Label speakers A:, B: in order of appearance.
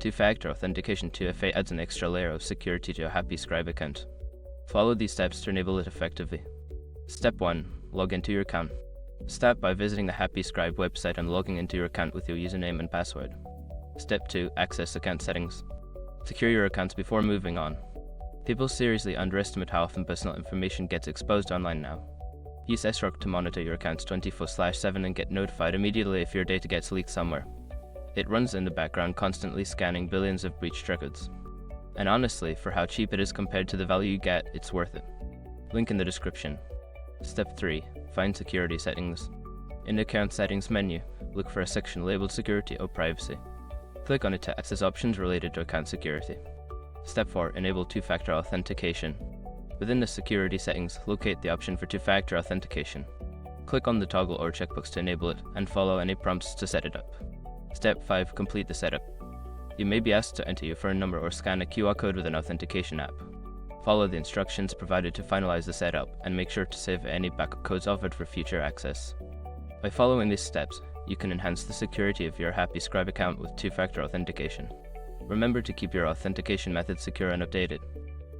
A: Two-factor authentication 2FA adds an extra layer of security to a happy Scribe account. Follow these steps to enable it effectively. Step 1. Log into your account. Start by visiting the Happy Scribe website and logging into your account with your username and password. Step 2. Access account settings. Secure your accounts before moving on. People seriously underestimate how often personal information gets exposed online now. Use SROC to monitor your accounts 24/7 and get notified immediately if your data gets leaked somewhere. It runs in the background, constantly scanning billions of breached records. And honestly, for how cheap it is compared to the value you get, it's worth it. Link in the description. Step 3. Find security settings. In the account settings menu, look for a section labeled security or privacy. Click on it to access options related to account security. Step 4. Enable two-factor authentication. Within the security settings, locate the option for two-factor authentication. Click on the toggle or checkbox to enable it and follow any prompts to set it up. Step 5. Complete the setup. You may be asked to enter your phone number or scan a QR code with an authentication app. Follow the instructions provided to finalize the setup and make sure to save any backup codes offered for future access. By following these steps, you can enhance the security of your Happy Scribe account with two-factor authentication. Remember to keep your authentication methods secure and updated.